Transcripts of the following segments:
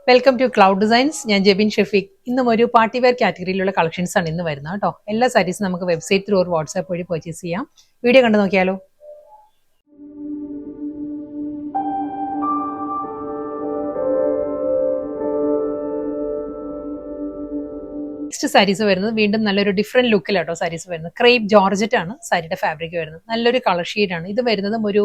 Welcome to cloud designs. ഞാൻ ജെബിൻ ഷെഫീഖ്. ഇന്നും ഒരു പാർട്ടി വെയർ കാറ്റഗറിയിലുള്ള കളക്ഷൻസ് ആണ് ഇന്ന് വരുന്നത് കേട്ടോ. എല്ലാ സാരീസും നമുക്ക് വെബ്സൈറ്റ് ത്രൂ ഒരു വാട്സാപ്പ് വഴി പർച്ചേസ് ചെയ്യാം. വീഡിയോ കണ്ടു നോക്കിയാലോ. നെക്സ്റ്റ് സാരീസ് വരുന്നത് വീണ്ടും നല്ലൊരു ഡിഫറെന്റ് ലുക്കിലാട്ടോ സാരീസ് വരുന്നത്. ക്രേപ്പ് ജോർജറ്റ് ആണ് സാരിയുടെ ഫാബ്രിക് വരുന്നത്. നല്ലൊരു കളർ ഷെയ്ഡാണ് ഇത് വരുന്നതും. ഒരു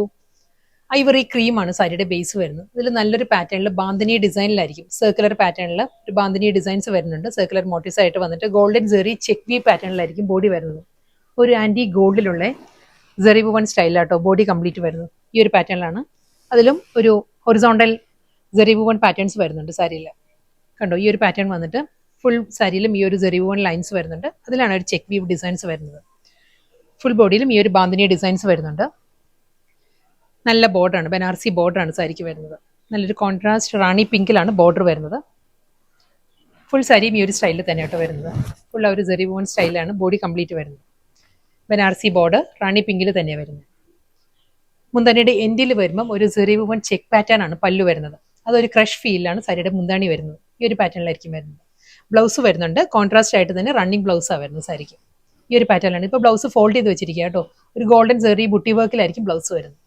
ഐവറി ക്രീമാണ് സാരിയുടെ ബേസ് വരുന്നത്. ഇതിൽ നല്ലൊരു പാറ്റേണിൽ ബാന്തിനി ഡിസൈനിലായിരിക്കും, സർക്കുലർ പാറ്റേണിൽ ഒരു ബാന്തിനി ഡിസൈൻസ് വരുന്നുണ്ട്. സർക്കുലർ മോട്ടീവ്സ് ആയിട്ട് വന്നിട്ട് ഗോൾഡൻ സെറി ചെക്ക് വി പാറ്റേണിലായിരിക്കും ബോഡി വരുന്നത്. ഒരു ആന്റി ഗോൾഡിലുള്ള സെറി വുവൺ സ്റ്റൈലാട്ടോ ബോഡി കംപ്ലീറ്റ് വരുന്നത്. ഈ ഒരു പാറ്റേണിലാണ്. അതിലും ഒരു ഹൊറിസോണ്ടൽ സെറി വുവൺ പാറ്റേൺസ് വരുന്നുണ്ട് സാരിയിൽ. കണ്ടോ, ഈ ഒരു പാറ്റേൺ വന്നിട്ട് ഫുൾ സാരിയിലും ഈ ഒരു സെറി വുവൺ ലൈൻസ് വരുന്നുണ്ട്. അതിലാണ് ഒരു ചെക്ക് വീവ് ഡിസൈൻസ് വരുന്നത്. ഫുൾ ബോഡിയിലും ഈ ഒരു ബാന്തിനി ഡിസൈൻസ് വരുന്നുണ്ട്. നല്ല ബോർഡറാണ്, ബനാറസി ബോർഡറാണ് സാരിക്ക് വരുന്നത്. നല്ലൊരു കോൺട്രാസ്റ്റ് റാണി പിങ്കിലാണ് ബോർഡർ വരുന്നത്. ഫുൾ സാരിയും ഈ ഒരു സ്റ്റൈലിൽ തന്നെയാട്ടോ വരുന്നത്. ഫുൾ ആ ഒരു സെറി വുവൺ സ്റ്റൈലാണ് ബോഡി കംപ്ലീറ്റ് വരുന്നത്. ബനാറസി ബോർഡർ റാണി പിങ്കിൽ തന്നെയാണ് വരുന്നത്. മുന്താണിയുടെ എൻഡിൽ വരുമ്പം ഒരു സെറി വുവൺ ചെക്ക് പാറ്റേൺ ആണ് പല്ലു വരുന്നത്. അതൊരു ക്രഷ് ഫീലാണ് സാരിയുടെ മുന്താണി വരുന്നത്. ഈ ഒരു പാറ്റേണിലായിരിക്കും വരുന്നത്. ബ്ലൗസ് വരുന്നുണ്ട് കോൺട്രാസ്റ്റ് ആയിട്ട് തന്നെ റണ്ണിങ് ബ്ലൗസാണ് വരുന്നത് സാരിക്ക്. ഈ ഒരു പാറ്റേണിലാണ്. ഇപ്പോൾ ബ്ലൗസ് ഫോൾഡ് ചെയ്ത് വെച്ചിരിക്കുക കേട്ടോ. ഒരു ഗോൾഡൻ സെറി ബുട്ടി വർക്കിലായിരിക്കും ബ്ലൗസ് വരുന്നത്.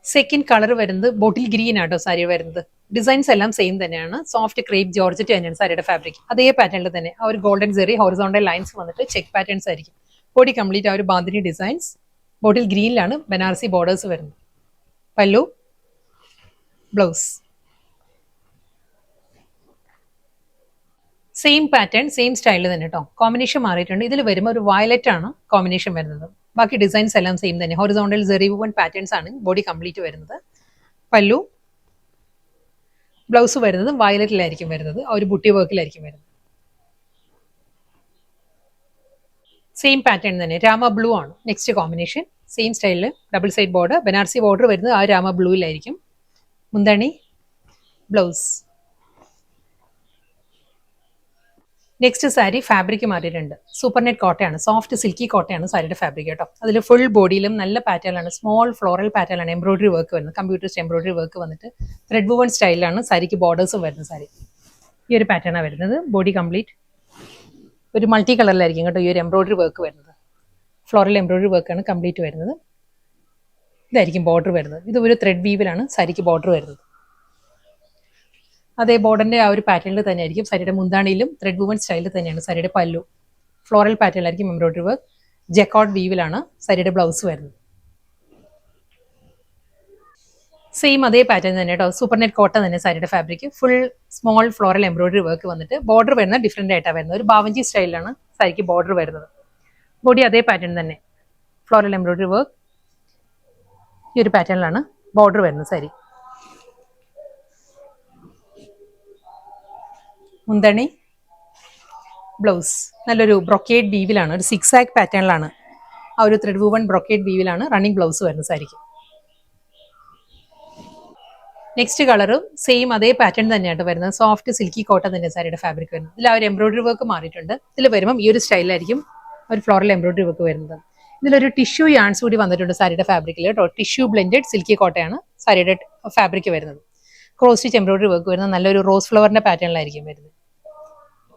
സെക്കൻഡ് കളർ വരുന്നത് ബോട്ടിൽ ഗ്രീൻ ആട്ടോ സാരി വരുന്നത്. ഡിസൈൻസ് എല്ലാം സെയിം തന്നെയാണ്. സോഫ്റ്റ് ക്രേപ്പ് ജോർജറ്റ് തന്നെയാണ് സാരിയുടെ ഫാബ്രിക്. അതേ പാറ്റേണിൽ തന്നെ ആ ഒരു ഗോൾഡൻ സെറി ഹൊറിസോണ്ടൽ ലൈൻസ് വന്നിട്ട് ചെക്ക് പാറ്റേൺസ് ആയിരിക്കും. ബോഡി കംപ്ലീറ്റ് ആ ഒരു ബാന്തിനി ഡിസൈൻസ് ബോട്ടിൽ ഗ്രീനിലാണ് ബനാറസി ബോർഡേഴ്സ് വരുന്നത്. പല്ലു, ബ്ലൗസ് സെയിം പാറ്റേൺ സെയിം സ്റ്റൈലിൽ തന്നെ കേട്ടോ. കോമ്പിനേഷൻ മാറിയിട്ടുണ്ട്. ഇതിൽ വരുമ്പോൾ ഒരു വയലറ്റ് ആണ് കോമ്പിനേഷൻ വരുന്നത്. ബാക്കി ഡിസൈൻസ് എല്ലാം സെയിം തന്നെ. ഹൊറിസോണ്ടൽ സെറി വുവൺ പാറ്റേൺസ് ആണ് ബോഡി കംപ്ലീറ്റ് വരുന്നത്. പല്ലു, ബ്ലൗസ് വരുന്നത് വയലറ്റിലായിരിക്കും വരുന്നത്. ആ ഒരു ബുട്ടി വർക്കിലായിരിക്കും വരുന്നത്. സെയിം പാറ്റേൺ തന്നെ, രാമ ബ്ലൂ ആണ് നെക്സ്റ്റ് കോമ്പിനേഷൻ. സെയിം സ്റ്റൈലിൽ double side border, Banarasi border വരുന്നത് ആ രാമ ബ്ലൂയിലായിരിക്കും. മുന്താണി, ബ്ലൗസ്. നെക്സ്റ്റ് സാരി ഫാബ്രിക് മാറിയിട്ടുണ്ട്. സൂപ്പർ നെറ്റ് കോട്ടയാണ്, സോഫ്റ്റ് സിൽക്കി കോട്ടയാണ് സാരിയുടെ ഫാബ്രിക് കേട്ടോ. അതിൽ ഫുൾ ബോഡിയിലും നല്ല പാറ്റേണാണ്, സ്മോൾ ഫ്ലോറൽ പാറ്റേണാണ് എംബ്രോയിഡറി വർക്ക് വരുന്നത്. കമ്പ്യൂട്ടറിസ്റ്റ് എംബ്രോയിഡറി വർക്ക് വന്നിട്ട് ത്രെഡ് വുവൺ സ്റ്റൈലാണ് സാരിക്ക് ബോർഡേഴ്സും വരുന്നത്. സാരി ഈ ഒരു പാറ്റേണാണ് വരുന്നത്. ബോഡി കംപ്ലീറ്റ് ഒരു മൾട്ടി കളറിലായിരിക്കും കേട്ടോ ഈ ഒരു എംബ്രോയിഡറി വർക്ക് വരുന്നത്. ഫ്ലോറൽ എംബ്രോയിഡറി വർക്കാണ് കംപ്ലീറ്റ് വരുന്നത്. ഇതായിരിക്കും ബോർഡർ വരുന്നത്. ഇത് ഒരു ത്രെഡ് വീവിലാണ് സാരിക്ക് ബോർഡർ വരുന്നത്. അതേ ബോർഡറിന്റെ ആ ഒരു പാറ്റേണിൽ തന്നെയായിരിക്കും സാരിയുടെ മുന്താണിയിലും ത്രെഡ് വുവൺ സ്റ്റൈലിൽ തന്നെയാണ് സാരിയുടെ പല്ലു. ഫ്ലോറൽ പാറ്റേണിലായിരിക്കും എംബ്രോയിഡറി വർക്ക്. ജക്കോട്ട് വീവിലാണ് സാരിയുടെ ബ്ലൗസ് വരുന്നത്. സെയിം അതേ പാറ്റേൺ തന്നെ കേട്ടോ. സൂപ്പർ നെറ്റ് കോട്ട തന്നെ സാരിയുടെ fabric. Full small floral embroidery work വന്നിട്ട് ബോർഡർ വരുന്നത് ഡിഫറെന്റ് ആയിട്ടാണ് വരുന്നത്. ഒരു ബാവഞ്ചി സ്റ്റൈലിലാണ് സാരിക്ക് ബോർഡർ വരുന്നത്. ബോഡി അതേ പാറ്റേൺ തന്നെ, ഫ്ലോറൽ എംബ്രോയിഡറി വർക്ക്. ഈ ഒരു പാറ്റേണിലാണ് ബോർഡർ വരുന്നത് സാരി. മുന്തണി, ബ്ലൗസ് നല്ലൊരു ബ്രൊക്കേഡ് വീവിലാണ്, ഒരു സിക്സ് ആക്ക് പാറ്റേണിലാണ് ആ ഒരു ത്രെഡ് വുവൺ ബ്രൊക്കേഡ് വീവിലാണ് റണ്ണിങ് ബ്ലൗസ് വരുന്നത് സാരിക്ക്. നെക്സ്റ്റ് കളറും സെയിം അതേ പാറ്റേൺ തന്നെയായിട്ട് വരുന്നത്. സോഫ്റ്റ് സിൽക്കി കോട്ടൺ തന്നെ സാരിയുടെ ഫാബ്രിക് വരുന്നത്. ഇതിൽ ആ ഒരു എംബ്രോയിഡറി വർക്ക് മാറിയിട്ടുണ്ട്. ഇതിൽ വരുമ്പം ഈ ഒരു സ്റ്റൈലായിരിക്കും ഒരു ഫ്ലോറൽ എംബ്രോയിഡറി വർക്ക് വരുന്നത്. ഇതിലൊരു ടിഷ്യൂ യാൺസ് കൂടി വന്നിട്ടുണ്ട് സാരിയുടെ ഫാബ്രിക്കിൽ കേട്ടോ. ടിഷ്യൂ ബ്ലെൻഡഡ് സിൽക്കി കോട്ടയാണ് സാരിയുടെ ഫാബ്രിക് വരുന്നത്. ക്രോസ് സ്റ്റിച്ച് എംബ്രോയിഡറി വർക്ക് വരുന്നത് നല്ലൊരു റോസ് ഫ്ലവറിന്റെ പാറ്റേണിലായിരിക്കും വരുന്നത്.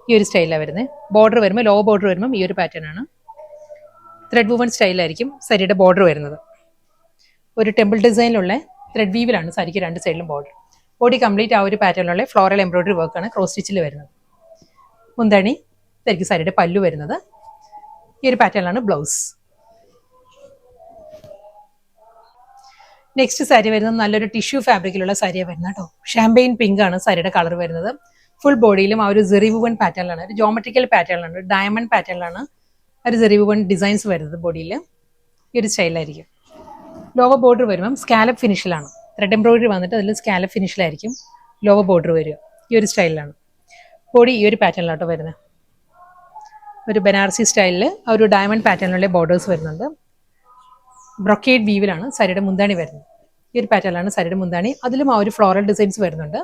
ഈ ഒരു സ്റ്റൈലാണ് വരുന്നത്. ബോർഡർ വരുമ്പോൾ ലോ ബോർഡർ വരുമ്പം ഈ ഒരു പാറ്റേൺ ആണ്. ത്രെഡ് വുവൺ സ്റ്റൈലായിരിക്കും സാരിയുടെ ബോർഡർ വരുന്നത്. ഒരു ടെമ്പിൾ ഡിസൈനിലുള്ള ത്രെഡ് വീവിലാണ് സാരിക്ക് രണ്ട് സൈഡിലും ബോർഡർ. ബോഡി കംപ്ലീറ്റ് ആ ഒരു പാറ്റേണിലുള്ള ഫ്ലോറൽ എംബ്രോയിഡറി വർക്കാണ് ക്രോസ് സ്റ്റിച്ചിൽ വരുന്നത്. മുന്താണി, ഇതായിരിക്കും സാരിയുടെ പല്ലു വരുന്നത്. ഈ ഒരു പാറ്റേണിലാണ് ബ്ലൗസ്. നെക്സ്റ്റ് സാരി വരുന്നത് നല്ലൊരു ടിഷ്യൂ ഫാബ്രിക്കിലുള്ള സാരിയാണ് വരുന്നത് കേട്ടോ. ഷാമ്പെയിൻ പിങ്ക് ആണ് സാരിയുടെ കളർ വരുന്നത്. ഫുൾ ബോഡിയിലും ആ ഒരു സെറി വുവൺ പാറ്റേണിലാണ്, ഒരു ജോമെട്രിക്കൽ പാറ്റേണിലാണ്, ഒരു ഡയമണ്ട് പാറ്റേണിലാണ് ഒരു സെറി വുവൺ ഡിസൈൻസ് വരുന്നത് ബോഡിയിൽ. ഈ ഒരു സ്റ്റൈലായിരിക്കും. ലോവർ ബോർഡർ വരുമ്പം സ്കാലപ്പ് ഫിനിഷിലാണ്. ത്രെഡ് എംബ്രോയിഡറി വന്നിട്ട് അതിൽ സ്കാലപ്പ് ഫിനിഷിലായിരിക്കും ലോവർ ബോർഡർ വരിക. ഈ ഒരു സ്റ്റൈലിലാണ്. ബോഡി ഈ ഒരു പാറ്റേണിലാട്ടോ വരുന്നത്. ഒരു ബനാറസി സ്റ്റൈലിൽ ആ ഒരു ഡയമണ്ട് പാറ്റേണിലുള്ള ബോർഡേഴ്സ് വരുന്നുണ്ട്. ബ്രൊക്കേഡ് വീവിലാണ് സാരിയുടെ മുന്താണി വരുന്നത്. ഈ ഒരു പാറ്റേണിലാണ് സാരിയുടെ മുന്താണി. അതിലും ആ ഒരു ഫ്ലോറൽ ഡിസൈൻസ് വരുന്നുണ്ട്.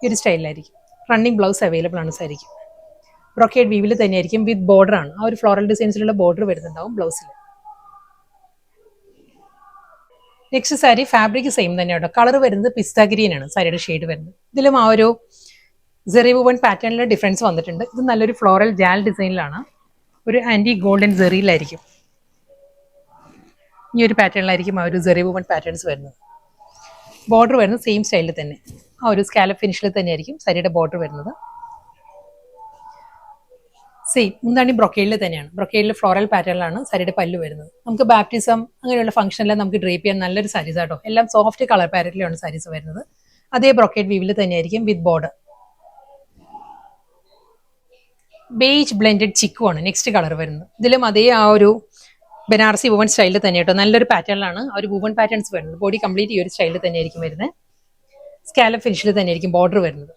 ഈ ഒരു സ്റ്റൈലിലായിരിക്കും. റണ്ണിങ് ബ്ലൗസ് അവൈലബിൾ ആണ് സാരിക്ക്. ബ്രൊക്കേഡ് വീവിൽ തന്നെയായിരിക്കും വിത്ത് ബോർഡർ ആണ്. ആ ഒരു ഫ്ലോറൽ ഡിസൈൻസിലുള്ള ബോർഡർ വരുന്നുണ്ടാവും ബ്ലൗസിൽ. നെക്സ്റ്റ് സാരി ഫാബ്രിക് സെയിം തന്നെയാണ്. കളർ വരുന്നത് പിസ്ത ഗ്രീൻ ആണ് സാരിയുടെ ഷെയ്ഡ് വരുന്നത്. ഇതിലും ആ ഒരു സെറി വുവൺ പാറ്റേണിൽ ഡിഫറൻസ് വന്നിട്ടുണ്ട്. ഇത് നല്ലൊരു ഫ്ലോറൽ ജാൽ ഡിസൈനിലാണ്, ഒരു ആന്റി ഗോൾഡൻ സെറിയിലായിരിക്കും. ഈ ഒരു പാറ്റേണിലായിരിക്കും ആ ഒരു സെറി വുവൺ പാറ്റേൺസ് വരുന്നത്. ബോർഡർ വരുന്നത് സെയിം സ്റ്റൈലിൽ തന്നെ, ആ ഒരു സ്കാലപ്പ് ഫിനിഷിൽ തന്നെയായിരിക്കും സാരിയുടെ ബോർഡർ വരുന്നത്. സെയിം മുന്താണി ബ്രൊക്കേഡിൽ തന്നെയാണ്. ബ്രൊക്കേഡിൽ ഫ്ലോറൽ പാറ്റേണിലാണ് സാരിയുടെ പല്ലു വരുന്നത്. നമുക്ക് ബാപ്റ്റിസം അങ്ങനെയുള്ള ഫംഗ്ഷനെല്ലാം നമുക്ക് ഡ്രേപ്പ് ചെയ്യാൻ നല്ലൊരു സാരീസ് ആട്ടോ. എല്ലാം സോഫ്റ്റ് കളർ പാറ്റേണിലാണ് സാരീസ് വരുന്നത്. അതേ ബ്രൊക്കേഡ് വീവിൽ തന്നെയായിരിക്കും with border. Beige blended chikoo ആണ് നെക്സ്റ്റ് കളർ വരുന്നത്. ഇതിലും അതേ ആ ഒരു ബനാറസി വുവൺ സ്റ്റൈലിൽ തന്നെ കേട്ടോ, നല്ലൊരു പാറ്റേണിലാണ് ആ ഒരു വുവൺ പാറ്റേൺസ് വരുന്നത്. ബോഡി കംപ്ലീറ്റ് ഈ ഒരു സ്റ്റൈലിൽ തന്നെയായിരിക്കും വരുന്നത്. സ്കാലപ്പ് ഫിനിഷിൽ തന്നെയായിരിക്കും ബോർഡർ വരുന്നത്.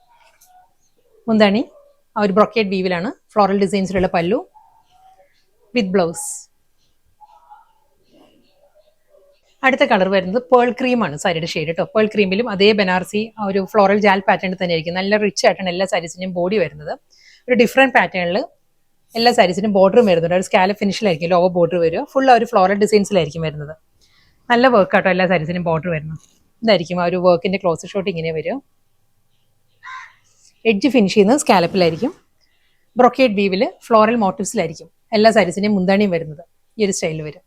മുന്താണി ആ ഒരു ബ്രൊക്കേഡ് വീവിലാണ്, ഫ്ലോറൽ ഡിസൈൻസിലുള്ള പല്ലു വിത്ത് ബ്ലൗസ്. അടുത്ത കളർ വരുന്നത് പേൾ ക്രീം ആണ് സാരിയുടെ ഷെയ്ഡ് കേട്ടോ. പേൾ ക്രീമിലും അതേ ബനാറസി ആ ഒരു ഫ്ലോറൽ ജാൽ പാറ്റേണിൽ തന്നെയായിരിക്കും. നല്ല റിച്ച് ആയിട്ടാണ് എല്ലാ സാരീസിന്റെയും ബോഡി വരുന്നത്. ഒരു ഡിഫറെന്റ് പാറ്റേണിൽ എല്ലാ സാരീസിനും ബോർഡറും വരുന്നുണ്ട്. ഒരു സ്കാലപ്പ് ഫിനിഷിലായിരിക്കും ലോവർ ബോർഡർ വരിക. ഫുൾ ആ ഒരു ഫ്ലോറൽ ഡിസൈൻസിലായിരിക്കും വരുന്നത്. നല്ല വർക്ക് ആട്ടോ എല്ലാ സാരീസിനും ബോർഡർ വരുന്നത്. ഇതായിരിക്കും ആ ഒരു വർക്കിന്റെ ക്ലോസ് ഷോട്ട് ഇങ്ങനെ വരിക. എഡ്ജ് ഫിനിഷ് ചെയ്യുന്നത് സ്കാലപ്പിലായിരിക്കും. ബ്രൊക്കേഡ് വീവിൽ ഫ്ലോറൽ മോട്ടീവ്സിലായിരിക്കും എല്ലാ സാരീസിന്റെയും മുന്താണിയും വരുന്നത്. ഈ ഒരു സ്റ്റൈലിൽ വരും.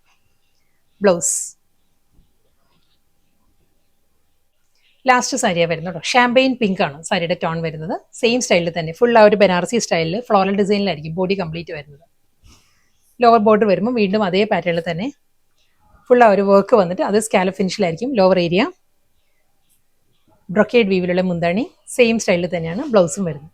ബ്ലൗസ്. ലാസ്റ്റ് സാരിയാണ് വരുന്നത് കേട്ടോ. ഷാമ്പെയിൻ പിങ്ക് ആണ് സാരിയുടെ ടോൺ വരുന്നത്. സെയിം സ്റ്റൈലിൽ തന്നെ ഫുൾ ആ ഒരു ബനാറസി സ്റ്റൈലിൽ ഫ്ലോറൽ ഡിസൈനിലായിരിക്കും ബോഡി കംപ്ലീറ്റ് വരുന്നത്. ലോവർ ബോർഡർ വരുമ്പോൾ വീണ്ടും അതേ പാറ്റേണിൽ തന്നെ ഫുൾ ആ ഒരു വർക്ക് വന്നിട്ട് അത് സ്കാലപ്പ് ഫിനിഷിലായിരിക്കും ലോവർ ഏരിയ. ബ്രൊക്കേഡ് വീവിലുള്ള മുന്താണി സെയിം സ്റ്റൈലിൽ തന്നെയാണ് ബ്ലൗസും വരുന്നത്.